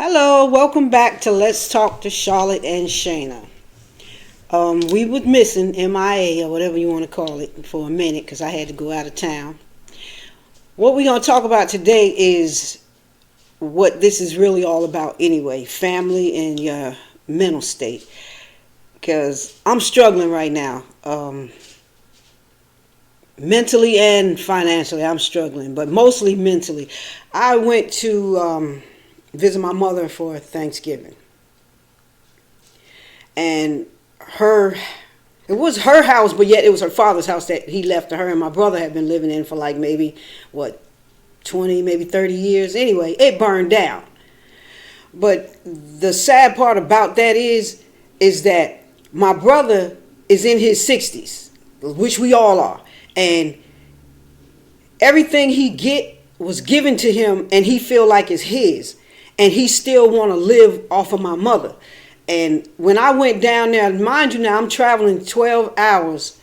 Hello, welcome back to Let's Talk to Charlotte and Shayna. We was missing MIA or whatever you want to call it for a minute because I had to go out of town. What we're going to talk about today is what this is really all about anyway, family and your mental state. Because I'm struggling right now. Mentally and financially, I'm struggling, but mostly mentally. I went to visit my mother for Thanksgiving. And it was her house, but yet it was her father's house that he left to her and my brother had been living in for like maybe, 20, maybe 30 years. Anyway, it burned down. But the sad part about that is that my brother is in his 60s, which we all are. And everything he get was given to him and he feel like it's his. And he still want to live off of my mother. And when I went down there, mind you now, I'm traveling 12 hours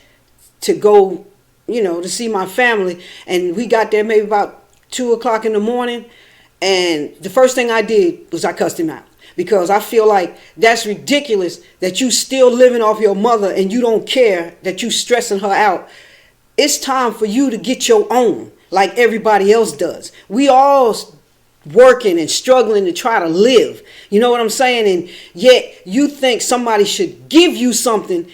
to go, to see my family. And we got there maybe about 2 o'clock in the morning. And the first thing I did was I cussed him out. Because I feel like that's ridiculous that you still living off your mother and you don't care that you stressing her out. It's time for you to get your own like everybody else does. We all working and struggling to try to live. You know what I'm saying? And yet you think somebody should give you something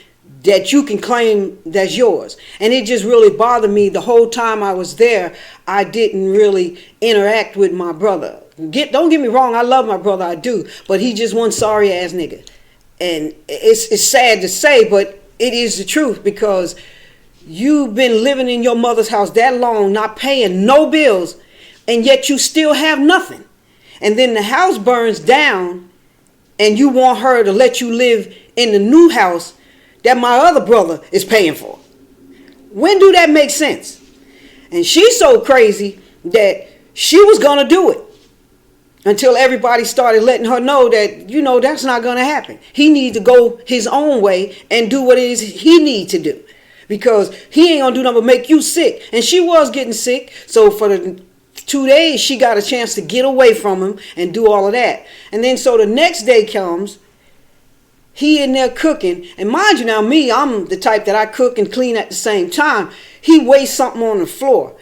that you can claim that's yours. And it just really bothered me the whole time I was there. I didn't really interact with my brother. Don't get me wrong, I love my brother, I do. But he just one sorry ass nigga. And it's sad to say, but it is the truth because you've been living in your mother's house that long, not paying no bills, and yet you still have nothing. And then the house burns down and you want her to let you live in the new house that my other brother is paying for. When do that make sense? And she's so crazy that she was going to do it until everybody started letting her know that, that's not going to happen. He needs to go his own way and do what it is he needs to do. Because he ain't going to do nothing but make you sick. And she was getting sick. So for the 2 days, she got a chance to get away from him and do all of that. And then so the next day comes, he in there cooking. And mind you now, me, I'm the type that I cook and clean at the same time. He wastes something on the floor.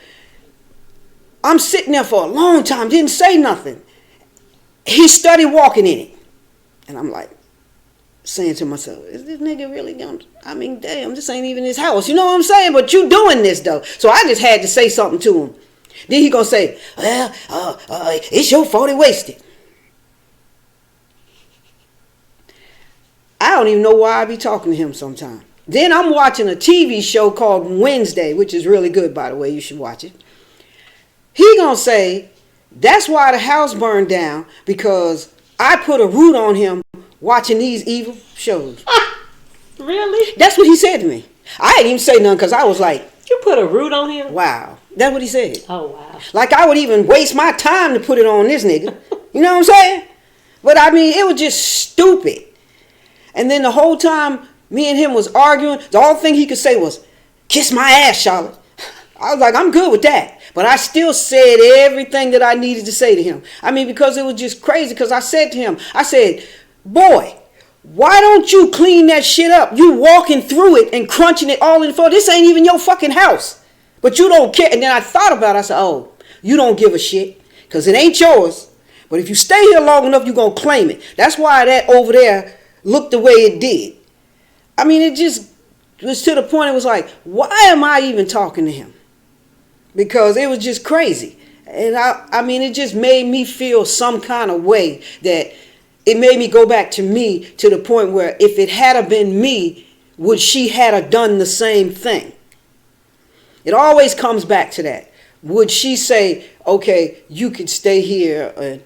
I'm sitting there for a long time, didn't say nothing. He started walking in it. And I'm like, saying to myself, is this nigga really gonna, damn, this ain't even his house. You know what I'm saying? But you doing this though. So I just had to say something to him. Then he gonna say, well, it's your fault it wasted. I don't even know why I be talking to him sometimes. Then I'm watching a TV show called Wednesday, which is really good, by the way. You should watch it. He gonna say, that's why the house burned down, because I put a root on him watching these evil shows. Really? That's what he said to me. I didn't even say nothing because I was like, you put a root on him? Wow. That's what he said. Oh, wow. Like I would even waste my time to put it on this nigga. You know what I'm saying? But it was just stupid. And then the whole time me and him was arguing, the only thing he could say was, kiss my ass, Charlotte. I was like, I'm good with that. But I still said everything that I needed to say to him. Because it was just crazy. Because I said to him, boy, why don't you clean that shit up? You walking through it and crunching it all in the floor. This ain't even your fucking house. But you don't care. And then I thought about it. I said, oh, you don't give a shit. Because it ain't yours. But if you stay here long enough, you're going to claim it. That's why that over there looked the way it did. It just was to the point it was like, why am I even talking to him? Because it was just crazy. And it just made me feel some kind of way that it made me go back to me to the point where if it had been me, would she have done the same thing? It always comes back to that. Would she say, okay, you could stay here,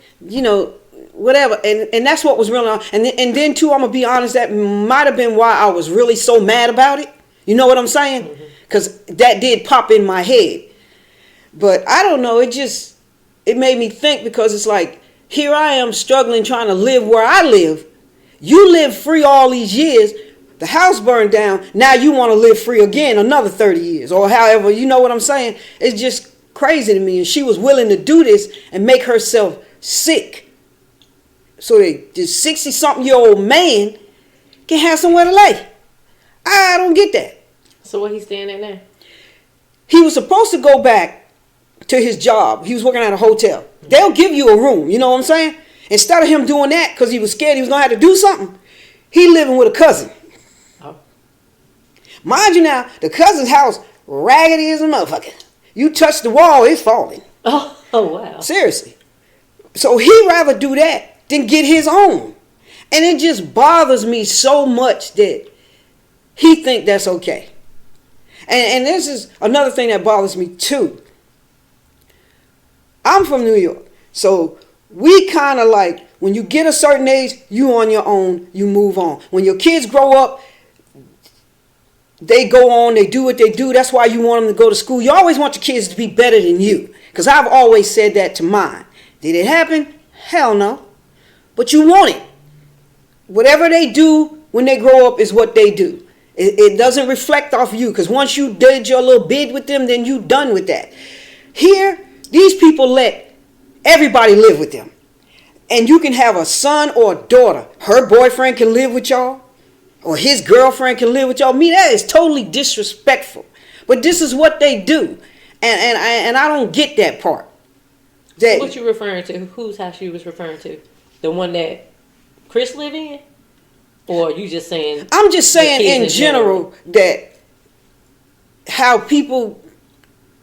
whatever. And that's what was really on. And then too, I'm going to be honest, that might have been why I was really so mad about it. You know what I'm saying? Because that did pop in my head. But I don't know, it made me think because it's like, here I am struggling trying to live where I live. You lived free all these years. The house burned down. Now you want to live free again another 30 years or however, you know what I'm saying? It's just crazy to me. And she was willing to do this and make herself sick so that this 60-something-year-old man can have somewhere to lay. I don't get that. So what he's staying at now? He was supposed to go back to his job. He was working at a hotel. They'll give you a room, you know what I'm saying? Instead of him doing that because he was scared he was going to have to do something, he living with a cousin. Oh. Mind you now, the cousin's house raggedy as a motherfucker. You touch the wall, it's falling. Oh wow. Seriously. So he'd rather do that than get his own. And it just bothers me so much that he think that's okay. And this is another thing that bothers me too. I'm from New York. So we kind of like, when you get a certain age, you on your own, you move on. When your kids grow up, they go on, they do what they do. That's why you want them to go to school. You always want your kids to be better than you. Because I've always said that to mine. Did it happen? Hell no. But you want it. Whatever they do when they grow up is what they do. It doesn't reflect off you, because once you did your little bid with them, then you done with that. Here, these people let everybody live with them. And you can have a son or a daughter. Her boyfriend can live with y'all, or his girlfriend can live with y'all. Me, that is totally disrespectful. But this is what they do. And I don't get that part. So what you referring to? Whose house you was referring to? The one that Chris live in? Or you just saying? I'm just saying in general that how people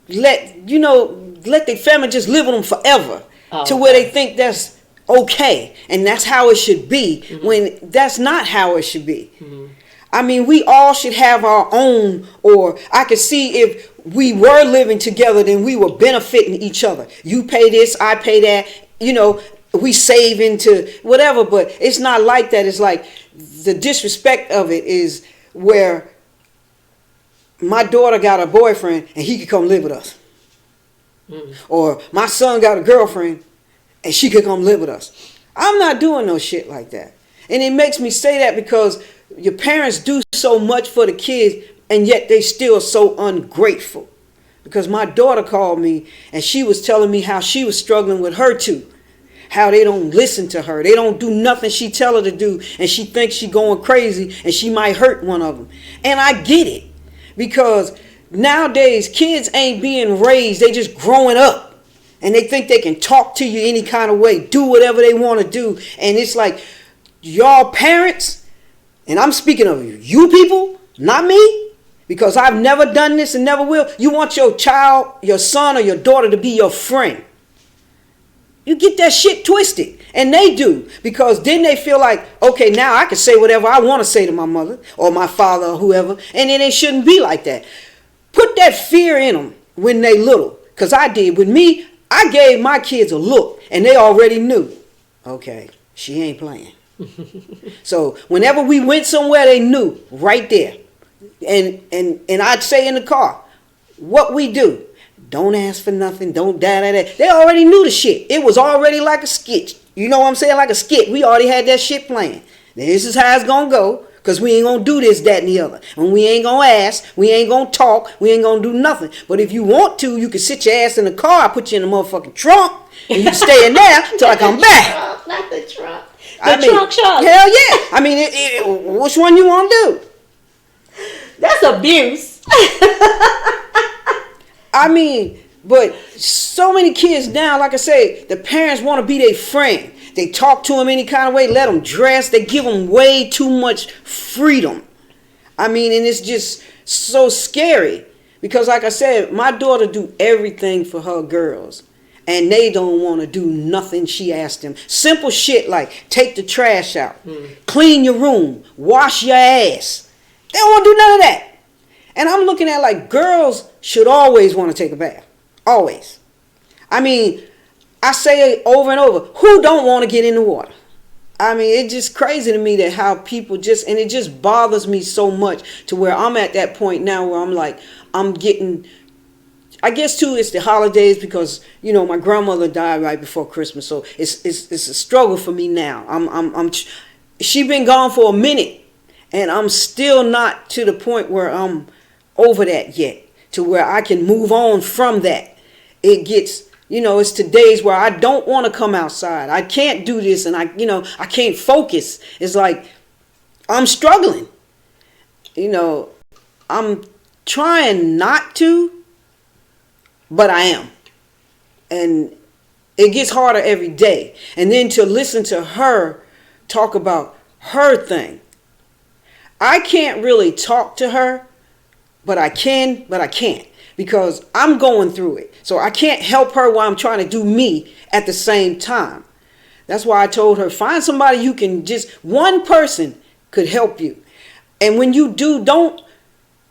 let their family just live with them forever to where they think that's okay and that's how it should be, when that's not how it should be. I mean, we all should have our own, or I could see if we were living together, then we were benefiting each other. You pay this, I pay that, we save into whatever, but it's not like that. It's like the disrespect of it is where my daughter got a boyfriend and he could come live with us. Or my son got a girlfriend and she could come live with us. I'm not doing no shit like that. And it makes me say that because your parents do so much for the kids and yet they still so ungrateful. Because my daughter called me and she was telling me how she was struggling with her two. How they don't listen to her. They don't do nothing she tell her to do. And she thinks she going crazy and she might hurt one of them. And I get it. Because nowadays kids ain't being raised. They just growing up. And they think they can talk to you any kind of way. Do whatever they want to do. And it's like, y'all parents, and I'm speaking of you people, not me. Because I've never done this and never will. You want your child, your son or your daughter to be your friend. You get that shit twisted. And they do. Because then they feel like, okay, now I can say whatever I want to say to my mother or my father or whoever. And then it shouldn't be like that. Put that fear in them when they little. Because I did. With me, I gave my kids a look. And they already knew. Okay, she ain't playing. So whenever we went somewhere, they knew right there. And I'd say in the car, what we do. Don't ask for nothing. Don't da. They already knew the shit. It was already like a skit. You know what I'm saying? Like a skit. We already had that shit planned. This is how it's going to go. Because we ain't going to do this, that, and the other. And we ain't going to ask. We ain't going to talk. We ain't going to do nothing. But if you want to, you can sit your ass in the car. I put you in the motherfucking trunk. And you can stay in there till I come back. Not the trunk. Trunk shot. Hell yeah. I mean, which one you want to do? That's abuse. I mean, but so many kids now, like I say, the parents want to be their friend. They talk to them any kind of way, let them dress. They give them way too much freedom. I mean, and it's just so scary. Because like I said, my daughter do everything for her girls. And they don't want to do nothing she asked them. Simple shit like take the trash out, clean your room, wash your ass. They don't want to do none of that. And I'm looking at like girls should always want to take a bath. Always. I mean, I say it over and over. Who don't want to get in the water? I mean, it's just crazy to me that how people just, and it just bothers me so much to where I'm at that point now where I'm like, I'm getting, I guess too, it's the holidays because, my grandmother died right before Christmas. So it's a struggle for me now. She been gone for a minute and I'm still not to the point where I'm over that yet, to where I can move on from that. It gets, It's to days where I don't want to come outside. I can't do this, and I can't focus. It's like I'm struggling. I'm trying not to, but I am. And it gets harder every day. And then to listen to her talk about her thing. I can't really talk to her, but I can, but I can't. Because I'm going through it. So I can't help her while I'm trying to do me at the same time. That's why I told her, find somebody who can one person could help you. And when you do,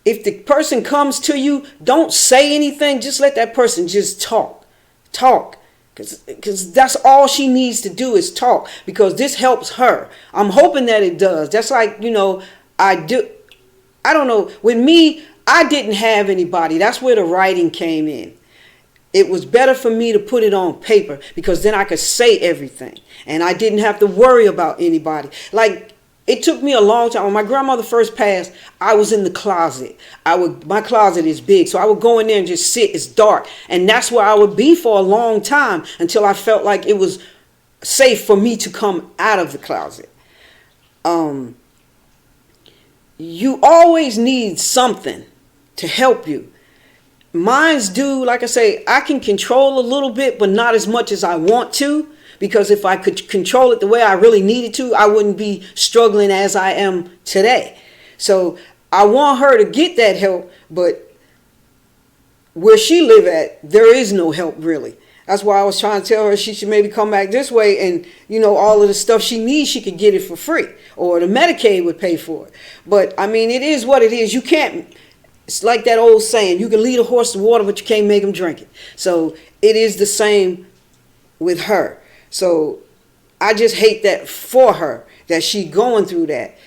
if the person comes to you, don't say anything. Just let that person just talk. Because that's all she needs to do is talk. Because this helps her. I'm hoping that it does. That's like, I don't know. With me, I didn't have anybody. That's where the writing came in. It was better for me to put it on paper because then I could say everything. And I didn't have to worry about anybody. Like, it took me a long time. When my grandmother first passed, I was in the closet. My closet is big, so I would go in there and just sit. It's dark. And that's where I would be for a long time until I felt like it was safe for me to come out of the closet. You always need something to help you. Mine's do, like I say, I can control a little bit, but not as much as I want to. Because if I could control it the way I really needed to, I wouldn't be struggling as I am today. So I want her to get that help, but where she live at, there is no help really. That's why I was trying to tell her she should maybe come back this way and, all of the stuff she needs, she could get it for free. Or the Medicaid would pay for it. But, it is what it is. You can't, it's like that old saying, you can lead a horse to water, but you can't make him drink it. So it is the same with her. So I just hate that for her, that she going through that.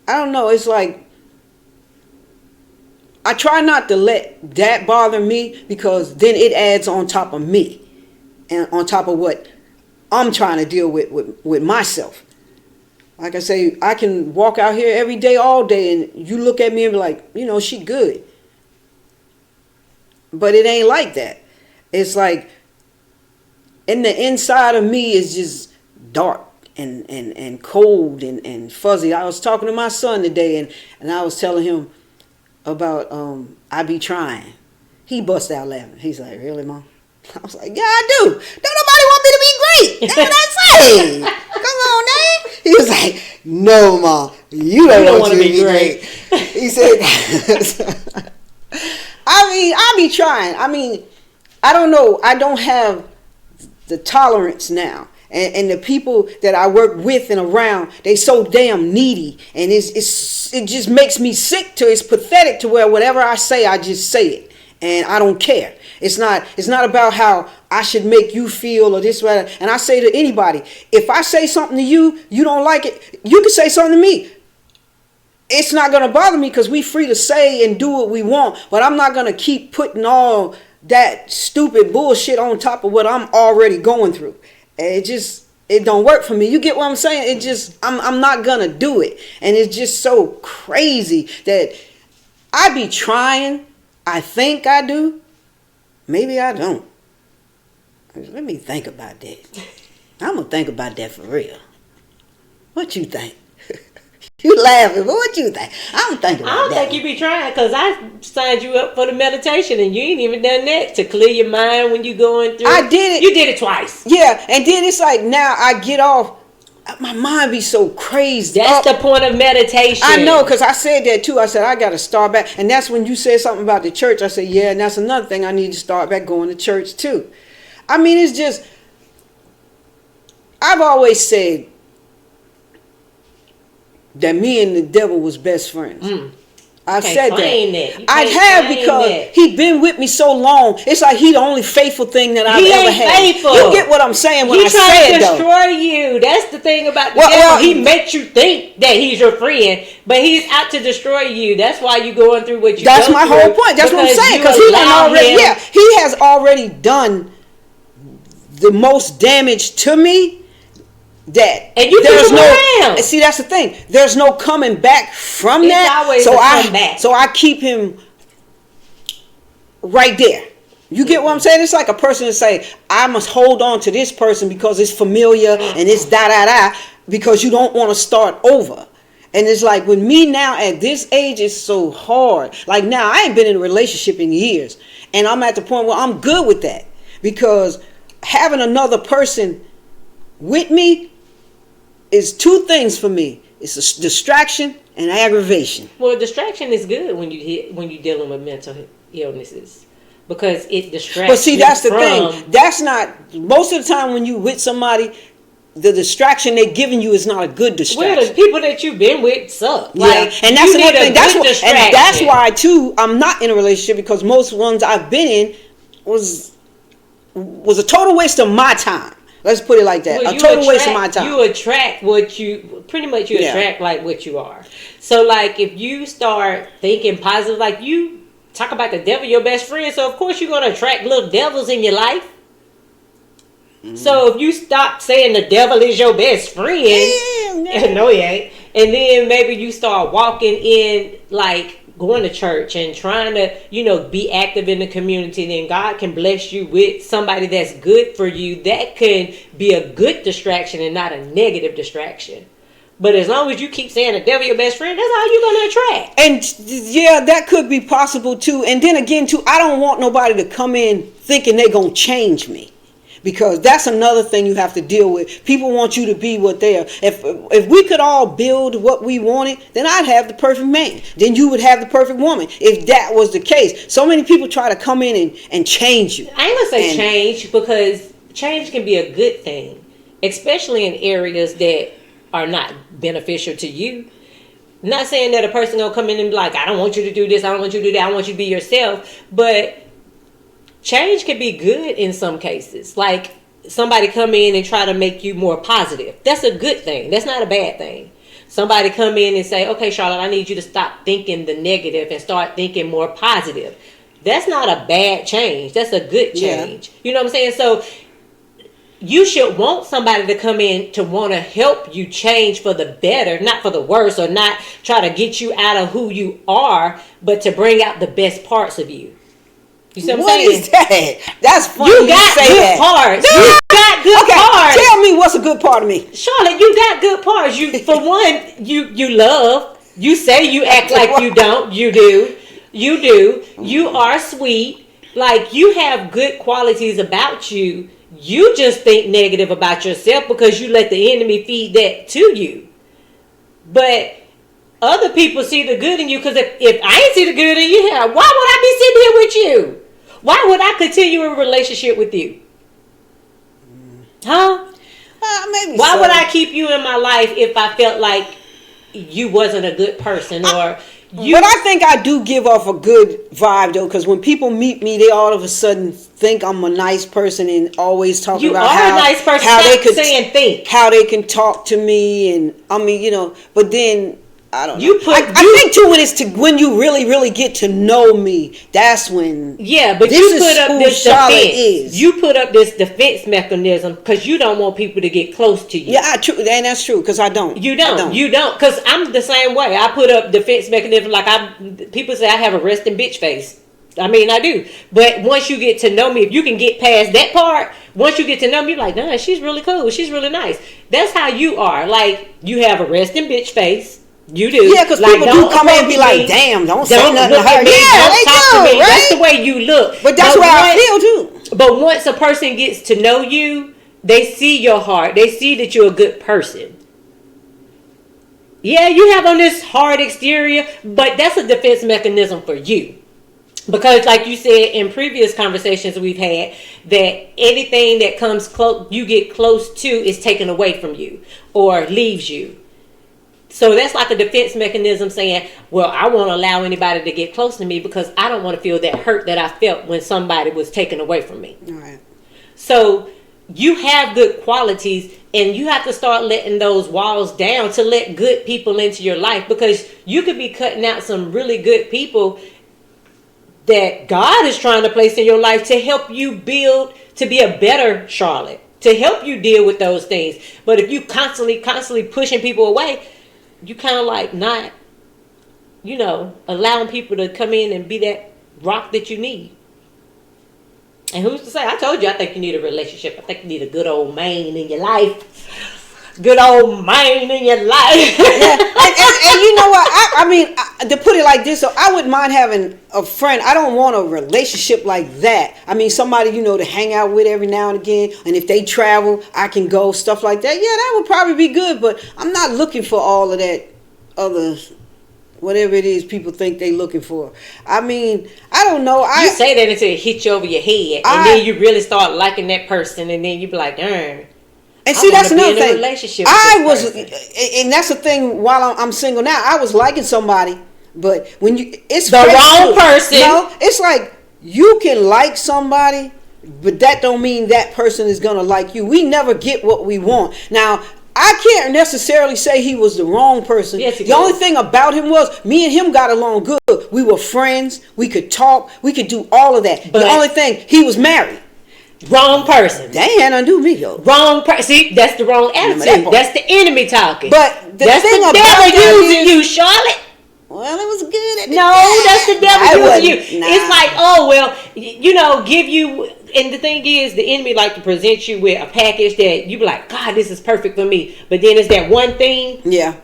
I don't know. It's like, I try not to let that bother me because then it adds on top of me and on top of what I'm trying to deal with myself. Like I say, I can walk out here every day, all day, and you look at me and be like, she good. But it ain't like that. It's like, and the inside of me is just dark and cold and fuzzy. I was talking to my son today and I was telling him about I be trying. He bust out laughing. He's like, really, Mom? I was like, yeah, I do. Don't nobody want me to be great. That's what I say. Come on, man. He was like, no, Mom, you don't want to be great. He said, I be trying. I don't know. I don't have the tolerance now, and the people that I work with and around, they so damn needy, and it just makes me sick. It's pathetic to where whatever I say, I just say it, and I don't care. It's not about how I should make you feel or this or that. And I say to anybody, if I say something to you, you don't like it, you can say something to me. It's not gonna bother me because we free to say and do what we want, but I'm not gonna keep putting all that stupid bullshit on top of what I'm already going through. It don't work for me. You get what I'm saying? I'm not gonna do it. And it's just so crazy that I be trying. I think I do. Maybe I don't. Let me think about that. I'm gonna think about that for real. What you think? You laughing, but what you think? I'm thinking about that. I don't think you be trying because I signed you up for the meditation and you ain't even done that to clear your mind when you going through. I did it. You did it twice. Yeah, and then it's like now I get off. My mind be so crazy. That's the point of meditation. I know, because I said that too. I said I got to start back. And that's when you said something about the church. I said, yeah, and that's another thing. I need to start back going to church too. It's just, I've always said that me and the devil was best friends. I've said that. I have because he been with me so long. It's like he the only faithful thing that I've ever had. Faithful. You get what I'm saying when I say it, though. He trying to destroy you. That's the thing about the devil. He makes you think that he's your friend, but he's out to destroy you. That's why you're going through what you. That's my whole point. That's what I'm saying. Because he already, he has already done the most damage to me. That and you there's no see, that's the thing. There's no coming back from it's that. Always so I keep him right there. You get what I'm saying? It's like a person to say, I must hold on to this person because it's familiar and it's da-da-da, because you don't want to start over. And it's like, with me now at this age, it's so hard. Like now, I ain't been in a relationship in years. And I'm at the point where I'm good with that. Because having another person with me is two things for me. It's a distraction and aggravation. Well, distraction is good when you're dealing with mental illnesses, because it distracts. But see, that's the thing. That's not, most of the time when you with somebody, the distraction they're giving you is not a good distraction. Well, the people that you've been with suck. Yeah, like, and that's you another need a thing. That's good why, distraction. and that's why too, I'm not in a relationship, because most ones I've been in was a total waste of my time. Let's put it like that. Well, a total waste of my time. You attract what you attract like what you are. So like if you start thinking positive, like you talk about the devil, your best friend, so of course you're gonna attract little devils in your life. Mm-hmm. So if you stop saying the devil is your best friend, no he ain't, and then maybe you start walking in, like going to church and trying to, be active in the community, then God can bless you with somebody that's good for you. That can be a good distraction and not a negative distraction. But as long as you keep saying the devil your best friend, that's all you're going to attract. And yeah, that could be possible too. And then again too, I don't want nobody to come in thinking they're going to change me. Because that's another thing you have to deal with. People want you to be what they are. If we could all build what we wanted, then I'd have the perfect man. Then you would have the perfect woman. If that was the case. So many people try to come in and change you. I ain't going to say change, because change can be a good thing. Especially in areas that are not beneficial to you. Not saying that a person going to come in and be like, I don't want you to do this, I don't want you to do that, I want you to be yourself. But change can be good in some cases. Like somebody come in and try to make you more positive. That's a good thing. That's not a bad thing. Somebody come in and say, okay, Charlotte, I need you to stop thinking the negative and start thinking more positive. That's not a bad change. That's a good change. Yeah. You know what I'm saying? So you should want somebody to come in to want to help you change for the better, not for the worse, or not try to get you out of who you are, but to bring out the best parts of you. You see what I'm saying? What is that? That's funny. You got good parts. You got good parts. Tell me what's a good part of me. Charlotte, you got good parts. You, for one, you love. You say you act like you don't. You do. You do. You are sweet. Like, you have good qualities about you. You just think negative about yourself because you let the enemy feed that to you. But other people see the good in you, because if I ain't see the good in you, why would I be sitting here with you? Why would I continue a relationship with you? Huh? Maybe Why so. would I keep you in my life if I felt like you wasn't a good person, or you? But I think I do give off a good vibe though, because when people meet me, they all of a sudden think I'm a nice person and always talking about how a nice person. How Stop they could saying think. How they can talk to me, and I mean, but then I don't know. I think too when you really, really get to know me, that's when. Yeah, but you put up this defense. You put up this defense mechanism because you don't want people to get close to you. Yeah, and that's true, because I don't. You don't. Because I'm the same way. I put up defense mechanism. Like people say I have a resting bitch face. I mean, I do. But once you get to know me, if you can get past that part, once you get to know me, you're like, nah, she's really cool. She's really nice. That's how you are. Like, you have a resting bitch face. You do. Yeah, because people do come in and be like, damn, don't say nothing to her. Yeah, they do, right? That's the way you look. But that's where I feel too. But once a person gets to know you, they see your heart. They see that you're a good person. Yeah, you have on this hard exterior, but that's a defense mechanism for you. Because like you said in previous conversations we've had, that anything that comes close, you get close to, is taken away from you or leaves you. So that's like a defense mechanism saying, well, I won't allow anybody to get close to me because I don't want to feel that hurt that I felt when somebody was taken away from me. All right. So you have good qualities, and you have to start letting those walls down to let good people into your life, because you could be cutting out some really good people that God is trying to place in your life to help you build to be a better Charlotte, to help you deal with those things. But if you constantly pushing people away, you kind of like not, allowing people to come in and be that rock that you need. And who's to say? I told you I think you need a relationship. I think you need a good old man in your life. Good old man in your life. Yeah. And you know what? I mean, to put it like this, so I wouldn't mind having a friend. I don't want a relationship like that. I mean, somebody, to hang out with every now and again. And if they travel, I can go, stuff like that. Yeah, that would probably be good. But I'm not looking for all of that other, whatever it is people think they looking for. I mean, I don't know. You say that until it hits you over your head. And then you really start liking that person. And then you be like, darn. And see, that's another thing. And that's the thing. While I'm single now, I was liking somebody, but when it's the wrong person. No, it's like you can like somebody, but that don't mean that person is gonna like you. We never get what we want. Now, I can't necessarily say he was the wrong person. Yes, the only thing about him was me and him got along good. We were friends. We could talk. We could do all of that. But the only thing, he was married. Wrong person. Damn, undo me though. Wrong person. See, that's the wrong attitude. That's the enemy talking. But that's the devil using you, Charlotte. Well, it was good at the No, time. that's the devil using you. Nah. It's like, oh well, give you. And the thing is, the enemy like to present you with a package that you be like, God, this is perfect for me. But then it's that one thing. Yeah.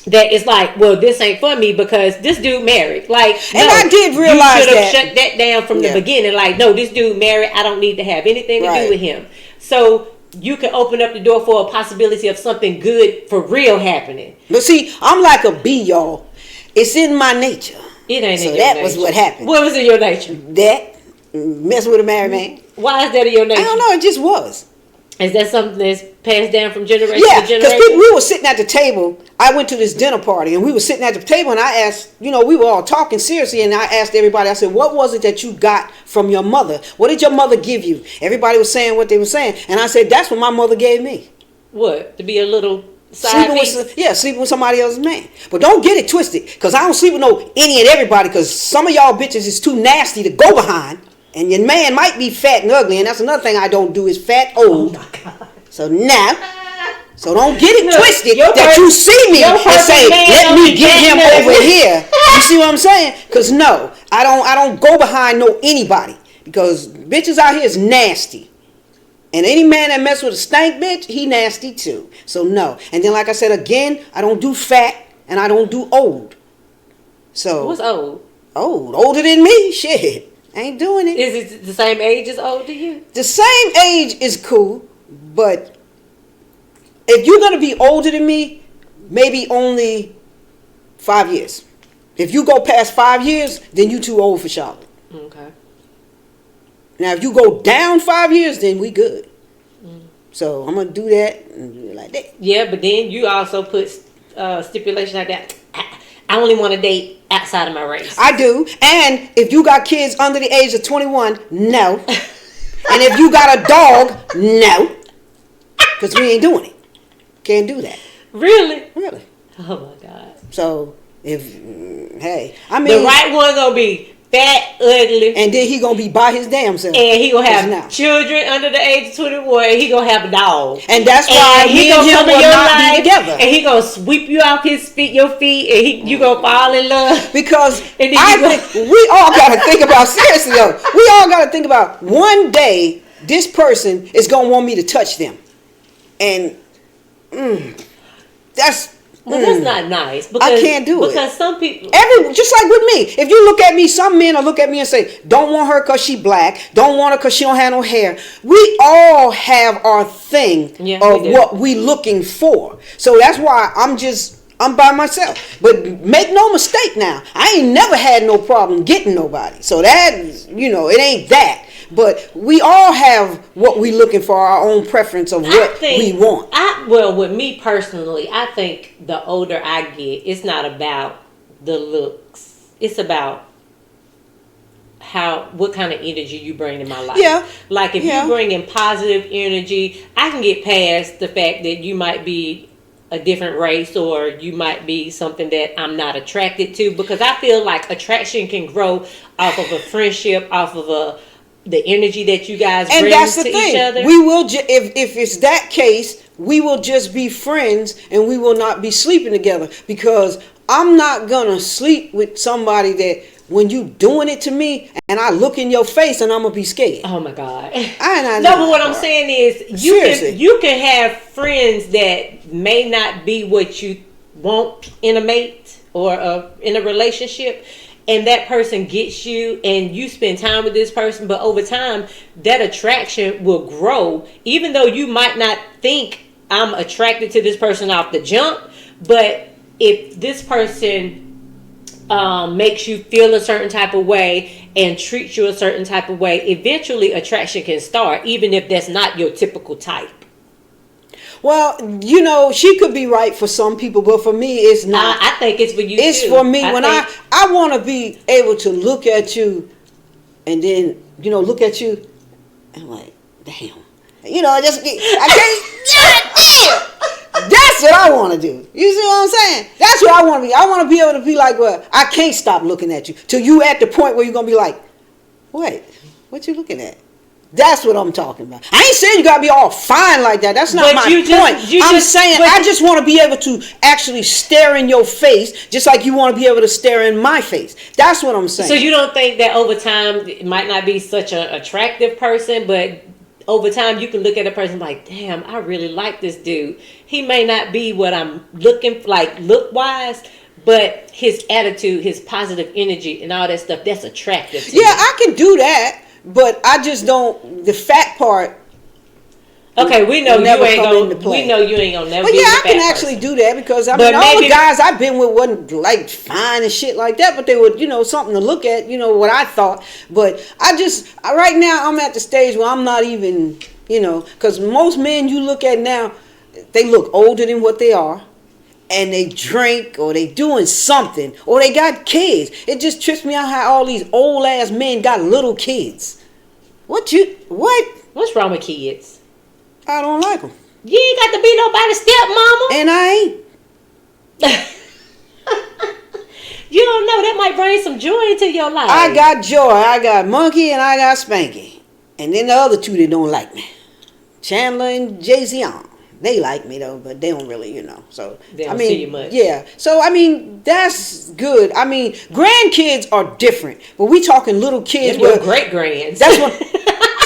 That is like, well, this ain't for me because this dude married. Like, and I did realize you should have shut that down from the beginning. Like, no, this dude married. I don't need to have anything to do with him. So you can open up the door for a possibility of something good for real happening. But see, I'm like a bee, y'all. It's in my nature. It ain't so in your that nature. Was what happened. What was in your nature? That mess with a married man. Why is that in your nature? I don't know. It just was. Is that something that's passed down from generation to Yeah, generation? because we were sitting at the table. I went to this dinner party, and we were sitting at the table, and I asked, we were all talking seriously, and I asked everybody, I said, what was it that you got from your mother? What did your mother give you? Everybody was saying what they were saying, and I said, that's what my mother gave me. What? To be a little side piece? Sleeping with somebody else's man. But don't get it twisted, because I don't sleep with any and everybody, because some of y'all bitches is too nasty to go behind, and your man might be fat and ugly, and that's another thing I don't do is fat, old. Oh, my God. So now, don't get it twisted that you see me and say, let me get him over here. You see what I'm saying? Because no, I don't go behind anybody. Because bitches out here is nasty. And any man that mess with a stank bitch, he nasty too. So no. And then like I said again, I don't do fat and I don't do old. So what's old? Old. Older than me? Shit. I ain't doing it. Is it the same age as old to you? The same age is cool. But if you're going to be older than me, maybe only 5 years. If you go past 5 years, then you too old for Charlotte. Okay. Now, if you go down 5 years, then we good. So I'm going to do that and do it like that. Yeah, but then you also put stipulation like that. I only want to date outside of my race. I do. And if you got kids under the age of 21, no. And if you got a dog, no. Because we ain't doing it. Can't do that. Really? Really. Oh my God. So hey, I mean, the right one gonna be fat, ugly, and then he gonna be by his damn self, and he gonna have children under the age of 21, and he gonna have a dog, and that's why me and him will not be together. And he gonna sweep you off your feet, and you gonna fall in love. Because I think we all gotta think about seriously though. We all gotta think about one day this person is gonna want me to touch them. And that's not nice. Because, I can't do it. Because some people, just like with me, if you look at me, some men will look at me and say, "Don't want her because she black. Don't want her because she don't have no hair." We all have our thing of what we looking for. So that's why I'm by myself. But make no mistake now, I ain't never had no problem getting nobody. So that it ain't that. But we all have what we looking for, our own preference of what we want. Well, with me personally, I think the older I get, it's not about the looks. It's about what kind of energy you bring in my life. Yeah. Like if you bring in positive energy, I can get past the fact that you might be a different race or you might be something that I'm not attracted to, because I feel like attraction can grow off of a friendship, off of the energy that you guys bring to each other. We will if it's that case, we will just be friends and we will not be sleeping together, because I'm not gonna sleep with somebody that when you doing it to me and I look in your face and I'm gonna be scared. Oh my God. But what I'm saying is seriously, you can have friends that may not be what you want in a mate or in a relationship, and that person gets you and you spend time with this person, but over time that attraction will grow, even though you might not think I'm attracted to this person off the jump. But if this person makes you feel a certain type of way and treats you a certain type of way, eventually attraction can start, even if that's not your typical type. Well, you know, she could be right for some people, but for me, it's not. I think it's for you. It's too. for me. I want to be able to look at you, and then look at you, and I'm like, damn, I can't. Damn. That's what I want to do. You see what I'm saying? That's what I want to be. I want to be able to be like, well, I can't stop looking at you till you at the point where you're gonna be like, wait, what you looking at? That's what I'm talking about. I ain't saying you gotta be all fine like that. That's not my point. I'm saying I just want to be able to actually stare in your face, just like you want to be able to stare in my face. That's what I'm saying. So you don't think that over time it might not be such an attractive person, but over time you can look at a person like, damn, I really like this dude. He may not be what I'm looking like look wise, but his attitude, his positive energy, and all that stuff, that's attractive to me. I can do that. But I just don't. The fat part. Okay, we know you ain't gonna. We know you ain't gonna never. But be I can person. actually do that because all the guys I've been with wasn't like fine and shit like that, but they were something to look at. What I thought. But right now I'm at the stage where I'm not even because most men you look at now, they look older than what they are. And they drink or they doing something or they got kids. It just trips me out how all these old ass men got little kids. What? What's wrong with kids? I don't like them. You ain't got to be nobody's stepmama. And I ain't. You don't know, that might bring some joy into your life. I got Joy, I got Monkey, and I got Spanky. And then the other two that don't like me. Chandler and Jay-Z on. They like me though, but they don't really, So they don't see you much. Yeah. So that's good. Grandkids are different, but we talking little kids. Your great grands. That's what.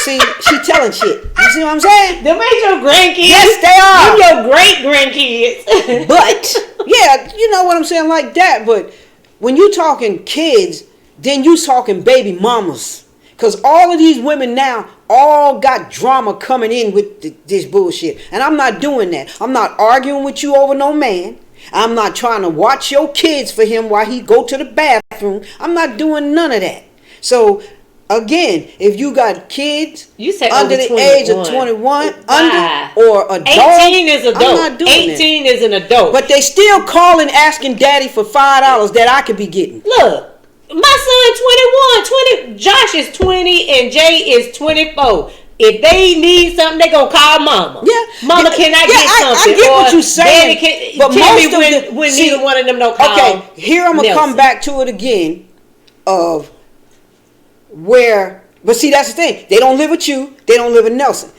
See, she telling shit. You see what I'm saying? Them ain't your grandkids. Yes, they are. Them your great grandkids. But yeah, you know what I'm saying, like that. But when you talking kids, then you talking baby mamas. Because all of these women now all got drama coming in with this bullshit. And I'm not doing that. I'm not arguing with you over no man. I'm not trying to watch your kids for him while he go to the bathroom. I'm not doing none of that. So, again, if you got kids you said under the 21. age of 21, under or adult, 18 is adult. I'm not doing 18 is an adult. But they still calling asking daddy for $5 that I could be getting. Look. My son 21, Josh is 20 and Jay is 24. If they need something, they gonna call mama. Yeah, mama, can I get something? I get what you're saying. But tell me when neither one of them don't call. Okay, here I'm gonna come back to it again. Of where, but see, that's the thing. They don't live with you. They don't live with Nelson.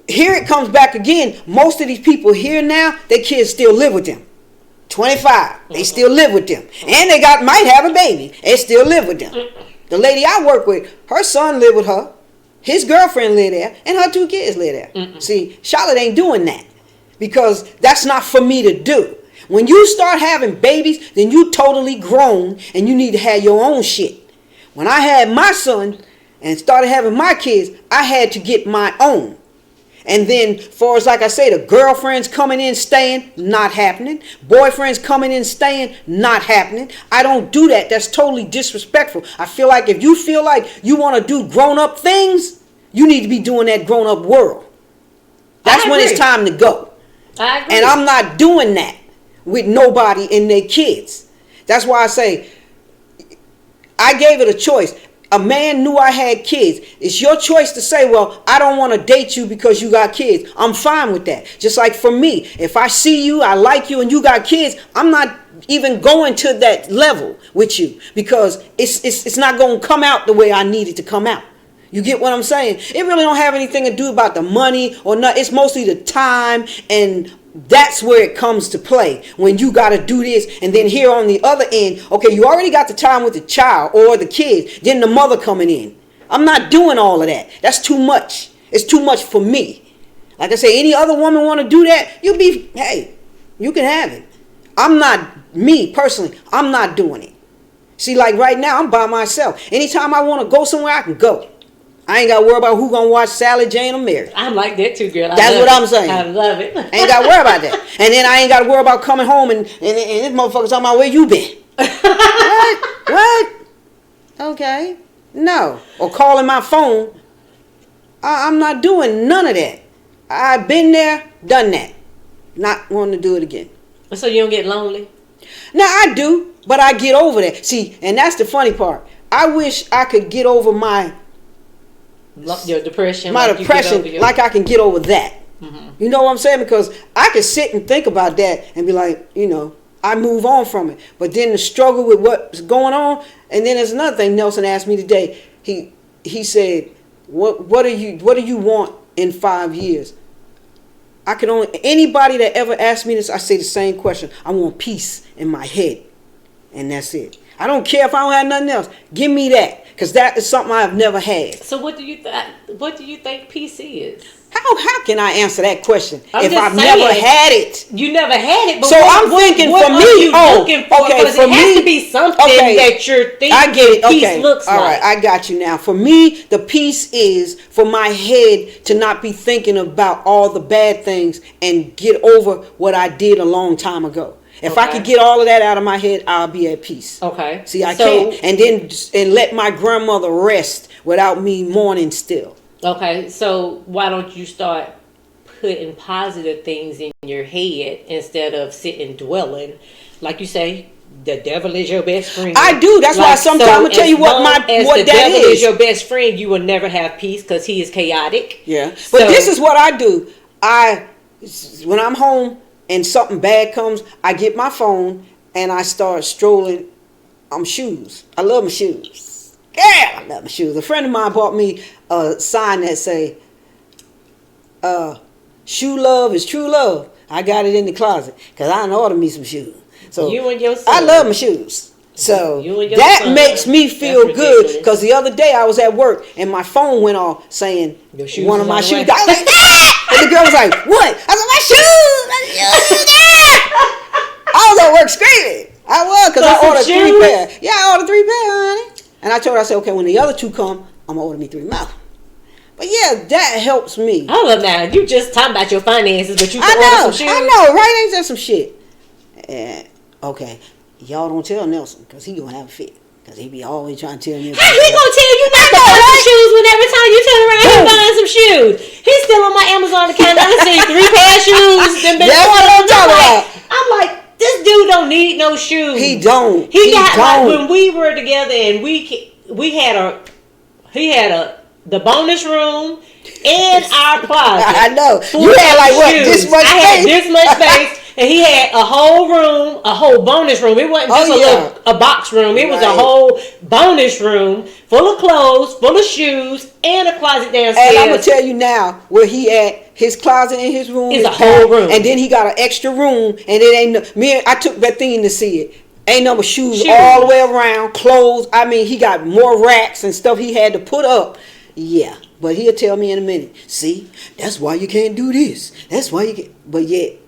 Here it comes back again. Most of these people here now, their kids still live with them. 25, they still live with them, and they might have a baby and still live with them. The lady I work with, her son live with her, his girlfriend live there, and her 2 kids live there. See, Charlotte ain't doing that because that's not for me to do. When you start having babies, then you totally grown and you need to have your own shit. When I had my son and started having my kids, I had to get my own. And then, for as like I say, the girlfriends coming in, staying, not happening. Boyfriends coming in, staying, not happening. I don't do that. That's totally disrespectful. I feel like if you feel like you want to do grown-up things, you need to be doing that grown-up world. That's when it's time to go. I agree. And I'm not doing that with nobody and their kids. That's why I say, I gave it a choice. A man knew I had kids. It's your choice to say, well, I don't want to date you because you got kids. I'm fine with that. Just like for me, if I see you, I like you, and you got kids, I'm not even going to that level with you because it's not going to come out the way I need it to come out. You get what I'm saying? It really don't have anything to do about the money or not. It's mostly the time, and that's where it comes to play. When you got to do this, and then here on the other end, okay, you already got the time with the child or the kids, then the mother coming in. I'm not doing all of that. That's too much. It's too much for me. Like I say, any other woman want to do that, hey, you can have it. I'm not, me personally, I'm not doing it. See, like right now, I'm by myself. Anytime I want to go somewhere, I can go. I ain't got to worry about who going to watch Sally, Jane, or Mary. I'm like that too, girl. That's what I'm saying. I love it. Ain't got to worry about that. And then I ain't got to worry about coming home and this motherfucker talking about where you been. What? Okay. No. Or calling my phone. I'm not doing none of that. I've been there, done that. Not wanting to do it again. So you don't get lonely? Now I do, but I get over that. See, and that's the funny part. I wish I could get over your depression. My depression, like I can get over that. Mm-hmm. You know what I'm saying? Because I can sit and think about that and be like, I move on from it. But then the struggle with what's going on, and then there's another thing Nelson asked me today. He said, what do you want in 5 years? Anybody that ever asked me this, I say the same question. I want peace in my head. And that's it. I don't care if I don't have nothing else. Give me that. Because that is something I've never had. So what do you think peace is? How can I answer that question if I've saying, never had it? You never had it. But so I'm thinking what for me. Are you looking for? Okay. For it has to be something that you're thinking. I get it. Peace Okay. looks All like. right. I got you now. For me, the peace is for my head to not be thinking about all the bad things and get over what I did a long time ago. If I could get all of that out of my head, I'll be at peace. Okay. See, I can't. And let my grandmother rest without me mourning still. Okay. So why don't you start putting positive things in your head instead of sitting dwelling, like you say, the devil is your best friend. I do. That's why sometimes I'm gonna tell you what that is. The devil is your best friend. You will never have peace because he is chaotic. Yeah. But this is what I do. When I'm home and something bad comes, I get my phone and I start strolling. Shoes. I love my shoes. Yeah, I love my shoes. A friend of mine bought me a sign that say, "Shoe love is true love." I got it in the closet because I ordered me some shoes. So you and your son. I love my shoes. So that son, makes me feel good because the other day I was at work and my phone went off saying one of my shoes. I was like, ah! And the girl was like, "What?" I was like, "My shoes." I was at work screaming. I was because I ordered 3 pairs. Yeah, I ordered 3 pairs, honey. And I told her, I said, okay, when the other 2 come, I'm gonna order me 3 more. But yeah, that helps me. Hold up now. You just talking about your finances, but you can order some shoes. I know, right? Ain't that some shit? Okay, y'all don't tell Nelson because he gonna have a fit. Because he be always trying to tell me. How he gonna tell you not to buy some shoes when every time you turn around he's buying some shoes? He's still on my Amazon account. I see 3 pair of shoes. That's what I'm talking about. I'm like, this dude don't need no shoes. He don't. He got like when we were together and he had the bonus room in our closet. I know. You had like what? This much space? I had this much space. And he had a whole room, a whole bonus room. It wasn't just a box room. It was a whole bonus room full of clothes, full of shoes, and a closet downstairs. And I'm going to tell you now where he at. His closet in his room is a whole room. And then he got an extra room. And it ain't... I took that thing to see it. Ain't no shoes all the way around. Clothes. I mean, he got more racks and stuff he had to put up. Yeah. But he'll tell me in a minute. See, that's why you can't do this. That's why you can't... But yet...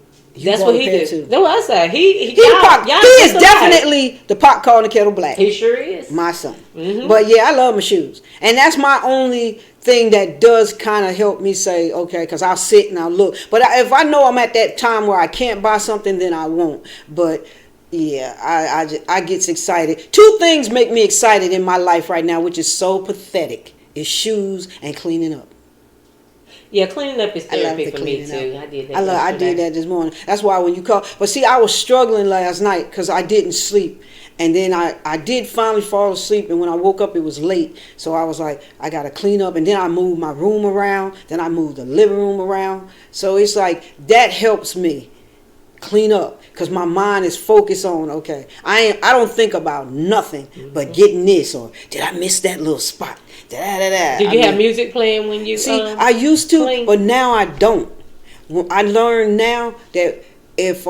That's what he did. That's what I said. He is definitely the pot calling the kettle black. He sure is. My son. Mm-hmm. But yeah, I love my shoes. And that's my only thing that does kind of help me say, okay, because I'll sit and I'll look. But if I know I'm at that time where I can't buy something, then I won't. But yeah, I get excited. 2 things make me excited in my life right now, which is so pathetic, is shoes and cleaning up. Yeah, cleaning up is therapy for me too. I did that. I did that this morning. That's why when you call, but see, I was struggling last night because I didn't sleep, and then I did finally fall asleep, and when I woke up, it was late. So I was like, I gotta clean up, and then I moved my room around, then I moved the living room around. So it's like that helps me clean up because my mind is focused on I don't think about nothing but getting this or did I miss that little spot. da da da. Did you have music playing when you See, I used to, clean? but now I don't. I learned now that if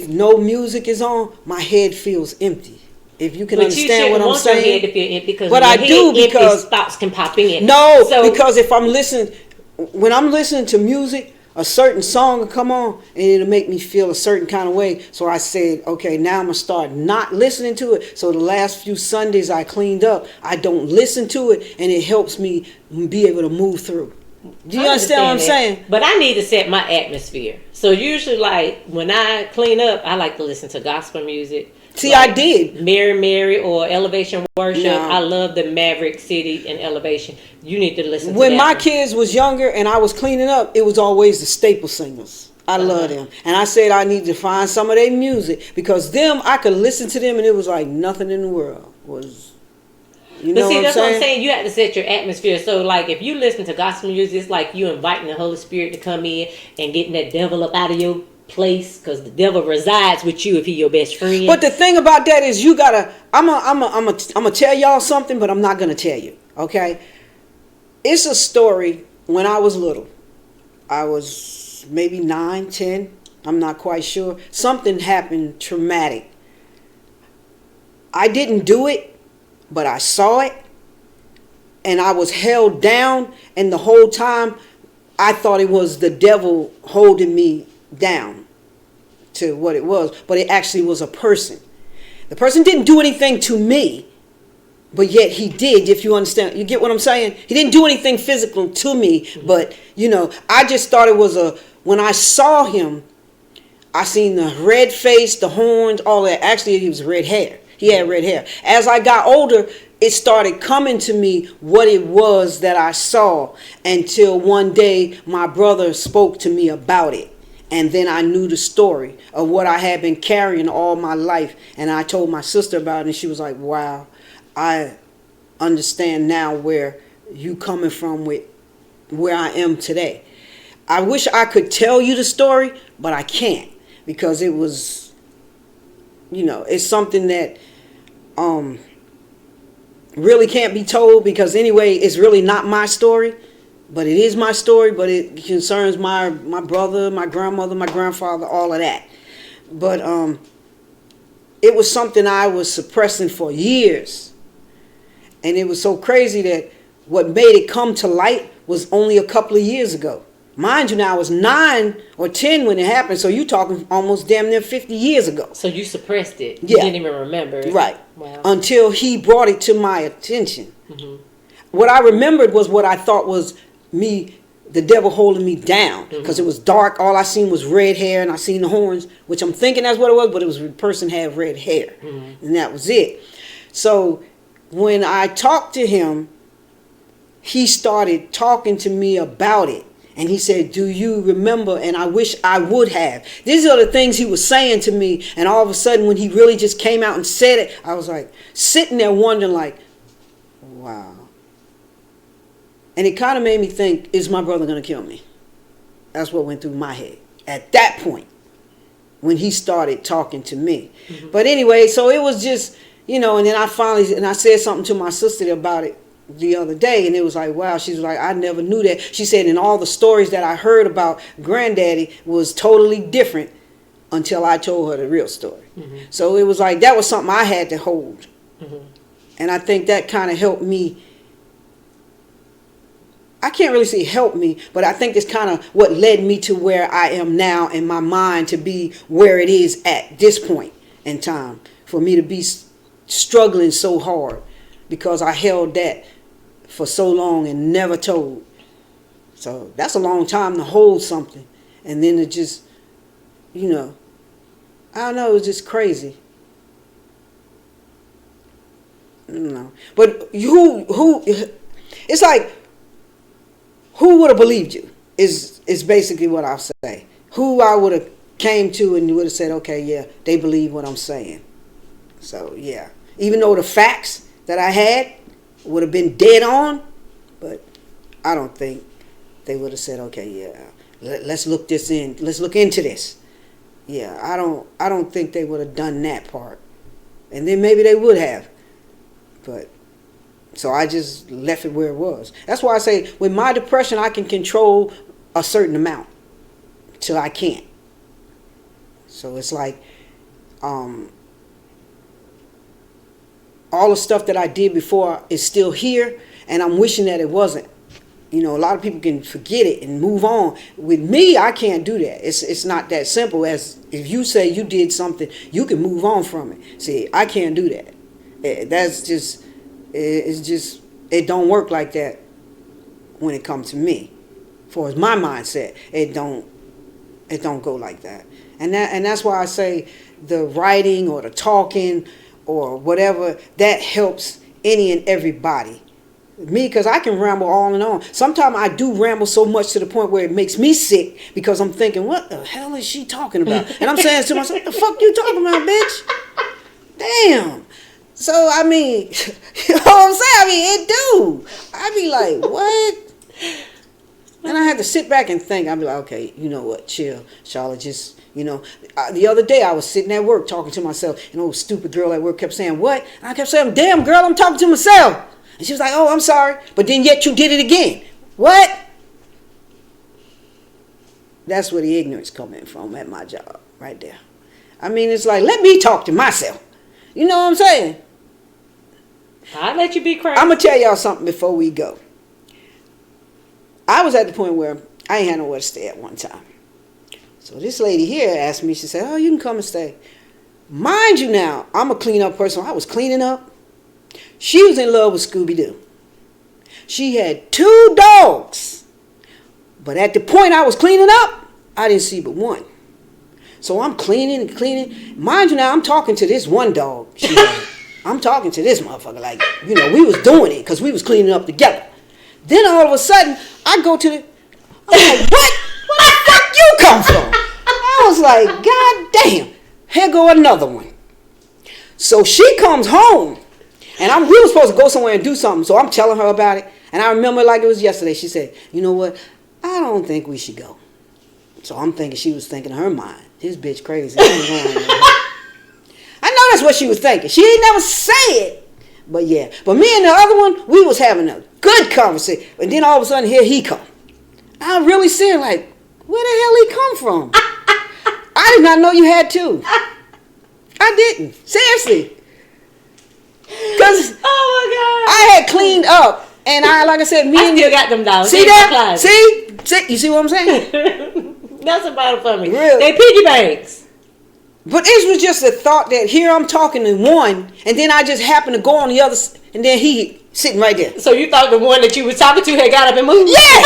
no music is on, my head feels empty. If you can But understand what I'm saying. Your head to feel empty because but when I your do head because empty, thoughts can pop in. no, So, because if I'm listening, when I'm listening to music, a certain song will come on and it'll make me feel a certain kind of way. So I said, okay, now I'm gonna start not listening to it. So the last few Sundays I cleaned up, I don't listen to it, and it helps me be able to move through. Do you understand what I'm saying? But I need to set my atmosphere. So usually, like when I clean up, I like to listen to gospel music. See, like I did. Mary or Elevation Worship. No. I love the Maverick City and Elevation. You need to listen to When that my one. kids was younger and I was cleaning up, it was always the staple singers. I love them. And I said I need to find some of their music because them, I could listen to them and it was like nothing in the world was, you know But see, what I'm that's what I'm saying? saying. You have to set your atmosphere. So, like, if you listen to gospel music, it's like you inviting the Holy Spirit to come in and getting that devil up out of your place because the devil resides with you if he's your best friend. But the thing about that is you gotta, I'm gonna tell y'all something, but I'm not gonna tell you, okay? It's a story when I was little. I was maybe 9, 10, I'm not quite sure. Something happened traumatic. I didn't do it, but I saw it, and I was held down, and the whole time I thought it was the devil holding me down to what it was, but it actually was a person. The person didn't do anything to me, but yet he did, if you understand. You get what I'm saying? He didn't do anything physical to me, but, you know, I just thought it was when I saw him, I seen the red face, the horns, all that. Actually, he was red hair. He had red hair. As I got older, it started coming to me what it was that I saw until one day my brother spoke to me about it. And then I knew the story of what I had been carrying all my life. And I told my sister about it, and she was like, wow, I understand now where you coming from with where I am today. I wish I could tell you the story, but I can't because it was, you know, it's something that really can't be told because anyway, it's really not my story. But it is my story, but it concerns my brother, my grandmother, my grandfather, all of that. But it was something I was suppressing for years. And it was so crazy that what made it come to light was only a couple of years ago. Mind you, now I was 9 or 10 when it happened, so you're talking almost damn near 50 years ago. So you suppressed it. Yeah. You didn't even remember it. Right. Wow. Until he brought it to my attention. Mm-hmm. What I remembered was what I thought was me, the devil holding me down, because it was dark. All I seen was red hair, and I seen the horns, which I'm thinking that's what it was, but it was the person had red hair, and that was it. So when I talked to him, he started talking to me about it, and he said, do you remember? And I wish I would have. These are the things he was saying to me, and all of a sudden when he really just came out and said it, I was like sitting there wondering like, wow. And it kind of made me think, is my brother going to kill me? That's what went through my head at that point when he started talking to me. Mm-hmm. But anyway, so it was just, you know, and then I said something to my sister about it the other day, and it was like, wow, she was like, I never knew that. She said, and all the stories that I heard about Granddaddy was totally different until I told her the real story. Mm-hmm. So it was like, that was something I had to hold. Mm-hmm. And I think that kind of helped me. I can't really say help me, but I think it's kind of what led me to where I am now in my mind to be where it is at this point in time. For me to be struggling so hard because I held that for so long and never told. So that's a long time to hold something. And then it just, you know, I don't know, it was just crazy. No. But who, it's like, who would have believed you is basically what I'll say. Who I would have came to and would have said, okay, yeah, they believe what I'm saying. So, yeah. Even though the facts that I had would have been dead on, but I don't think they would have said, okay, yeah, let's look this in. Let's look into this. Yeah, I don't think they would have done that part. And then maybe they would have. But So I just left it where it was. That's why I say with my depression, I can control a certain amount till I can't. So it's like all the stuff that I did before is still here, and I'm wishing that it wasn't. You know, a lot of people can forget it and move on. With me, I can't do that. It's not that simple as if you say you did something, you can move on from it. See, I can't do that. That's just, it's just, it don't work like that when it comes to me. As far as my mindset, it don't go like that. And that's why I say the writing or the talking or whatever, that helps any and everybody. Me, because I can ramble on and on. Sometimes I do ramble so much to the point where it makes me sick because I'm thinking, what the hell is she talking about? And I'm saying to myself, what the fuck you talking about, bitch? Damn. So, I mean, you know what I'm saying? I mean, it do. I be like, what? And I had to sit back and think. I'd be like, okay, you know what? Chill, Charlotte, just, you know. The other day I was sitting at work talking to myself, and old stupid girl at work kept saying, what? And I kept saying, damn, girl, I'm talking to myself. And she was like, oh, I'm sorry. But then yet you did it again. What? That's where the ignorance coming from at my job, right there. I mean, it's like, let me talk to myself. You know what I'm saying? I'll let you be crazy. I'm going to tell y'all something before we go. I was at the point where I ain't had nowhere to stay at one time. So this lady here asked me, she said, oh, you can come and stay. Mind you now, I'm a clean up person. I was cleaning up. She was in love with Scooby-Doo. She had 2 dogs. But at the point I was cleaning up, I didn't see but one. So I'm cleaning and cleaning. Mind you now, I'm talking to this one dog. I'm talking to this motherfucker. Like, you know, we was doing it because we was cleaning up together. Then all of a sudden, I go to the... I'm like, what? Where the fuck you come from? I was like, God damn. Here go another one. So she comes home. And we were supposed to go somewhere and do something. So I'm telling her about it. And I remember like it was yesterday. She said, you know what? I don't think we should go. So I'm thinking she was thinking in her mind, this bitch crazy. I know that's what she was thinking. She ain't never say it. But yeah. But me and the other one, we was having a good conversation. And then all of a sudden, here he come. I really said, like, where the hell he come from? I did not know you had 2. I didn't. Seriously. Because I had cleaned up, and like I said, me and you got them down. See that? See? You see what I'm saying? That's about it for me. Really? They piggy banks. But it was just a thought that here I'm talking to one, and then I just happened to go on the other, and then he sitting right there. So you thought the one that you was talking to had got up and moved? Yeah.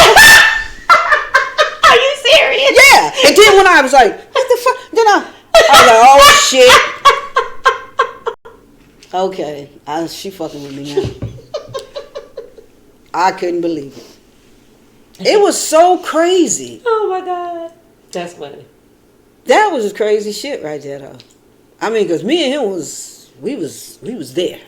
Are you serious? Yeah. And then when I was like, what the fuck? Then I was like, oh shit. Okay, she fucking with me now. I couldn't believe it. It was so crazy. Oh my God. That's funny. That was crazy shit right there, though. I mean, because me and him we was there.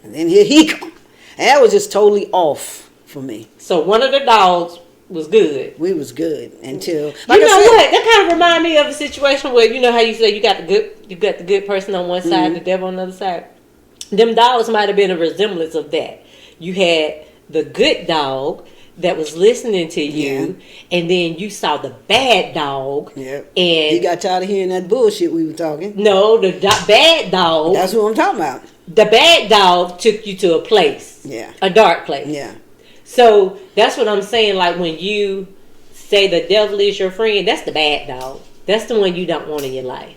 And then here he come. And that was just totally off for me. So one of the dogs was good. We was good until... Like you know what? That kind of remind me of a situation where, you know how you say you got the good person on one side, the devil on the other side? Them dogs might have been a resemblance of that. You had the good dog that was listening to you, and then you saw the bad dog. Yeah. And he got tired of hearing that bullshit we were talking. No, the bad dog. That's what I'm talking about. The bad dog took you to a place. Yeah. A dark place. Yeah. So that's what I'm saying. Like when you say the devil is your friend, that's the bad dog. That's the one you don't want in your life.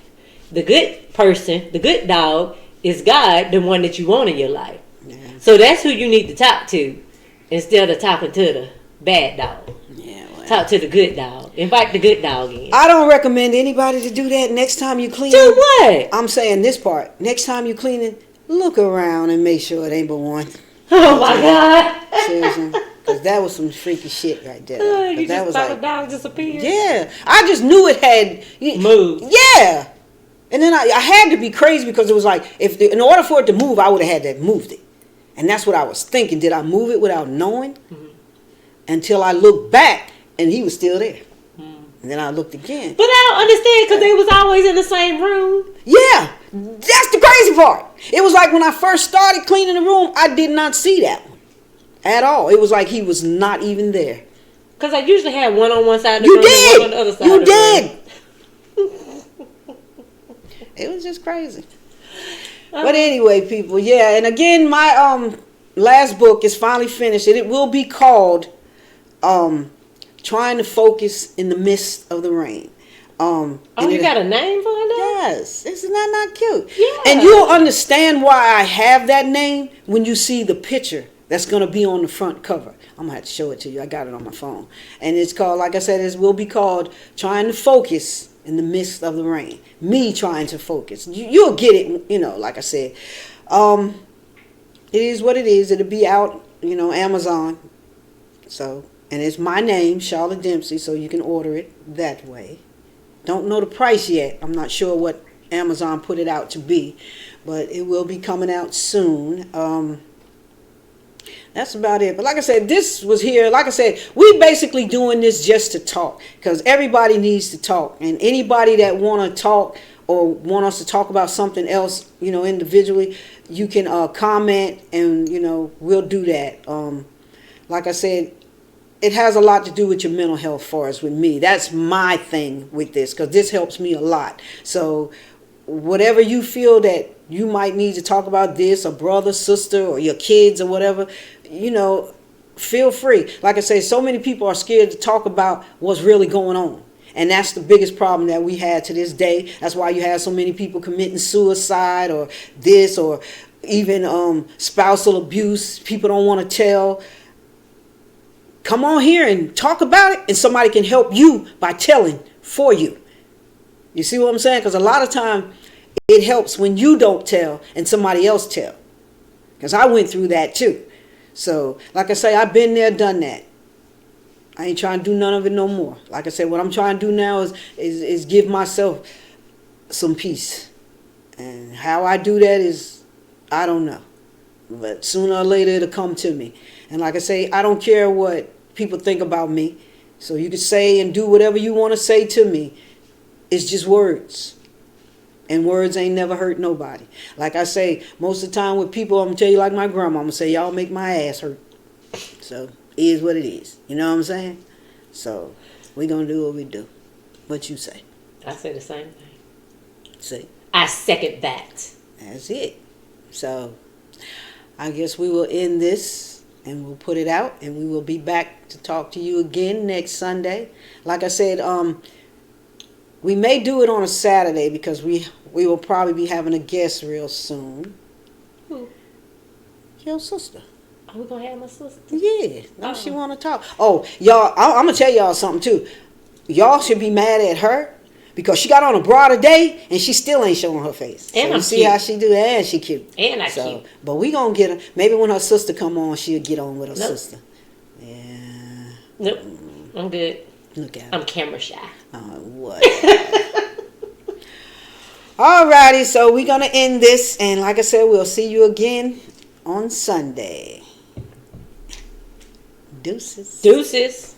The good person, the good dog, is God, the one that you want in your life. Yeah. So that's who you need to talk to instead of talking to the bad dog. Yeah, well. Talk to the good dog. Invite the good dog in. I don't recommend anybody to do that next time you clean. Do what? I'm saying this part. Next time you cleaning, look around and make sure it ain't but one. Oh my God. Seriously. Because that was some freaky shit right there. You that just was thought like, the dog disappeared? Yeah. I just knew it had moved. Yeah. And then I had to be crazy because it was like, in order for it to move, I would have had to have moved it. And that's what I was thinking. Did I move it without knowing? Mm-hmm. Until I looked back and he was still there. Mm-hmm. And then I looked again. But I don't understand because they was always in the same room. Yeah. That's the crazy part. It was like when I first started cleaning the room, I did not see that one. at all. It was like he was not even there. Because I usually had one on one side of the You room and one on did. the other side You of the room. did. It was just crazy. But anyway, people, yeah. And again, my last book is finally finished. It will be called Trying to Focus in the Midst of the Rain. Oh, you got a name for it now? Yes. Isn't that not cute? Yeah. And you'll understand why I have that name when you see the picture that's going to be on the front cover. I'm going to have to show it to you. I got it on my phone. And it's called, like I said, it will be called Trying to Focus in the Midst of the Rain. Me trying to focus. You'll get it, like I said. It is what it is. It'll be out, Amazon. So, and it's my name, Charlotte Dempsey, so you can order it that way. Don't know the price yet. I'm not sure what Amazon put it out to be, but it will be coming out soon. That's about it. But like I said, this was here. Like I said, we basically doing this just to talk, because everybody needs to talk, and anybody that want to talk or want us to talk about something else, individually, you can comment, and we'll do that. Like I said, it has a lot to do with your mental health. Far as with me, that's my thing with this, because this helps me a lot. So whatever you feel that you might need to talk about, this, a brother, sister, or your kids, or whatever, feel free. Like I say, so many people are scared to talk about what's really going on. And that's the biggest problem that we had to this day. That's why you have so many people committing suicide, or this, or even spousal abuse. People don't want to tell. Come on here and talk about it, and somebody can help you by telling for you. You see what I'm saying? Because a lot of time it helps when you don't tell and somebody else tell. Because I went through that too. So, like I say, I've been there, done that. I ain't trying to do none of it no more. Like I said, what I'm trying to do now is give myself some peace. And how I do that is, I don't know. But sooner or later it'll come to me. And like I say, I don't care what people think about me. So you can say and do whatever you want to say to me. It's just words. And words ain't never hurt nobody. Like I say, most of the time with people, I'm going to tell you like my grandma, I'm going to say, y'all make my ass hurt. So, it is what it is. You know what I'm saying? So, we going to do what we do. What you say? I say the same thing. See? I second that. That's it. So, I guess we will end this and we'll put it out, and we will be back to talk to you again next Sunday. Like I said, we may do it on a Saturday, because we will probably be having a guest real soon. Who? Your sister. Are we going to have my sister? Yeah. Now she want to talk. Oh, y'all, I'm going to tell y'all something too. Y'all should be mad at her, because she got on a bra today and she still ain't showing her face. And so I'm you see cute. how she do that? And she cute. And I cute. But we going to get her. Maybe when her sister come on, she'll get on with her Nope. sister. Yeah. Nope. I'm good. Look at her. I'm camera shy. What? Alrighty, so we're going to end this. And like I said, we'll see you again on Sunday. Deuces. Deuces.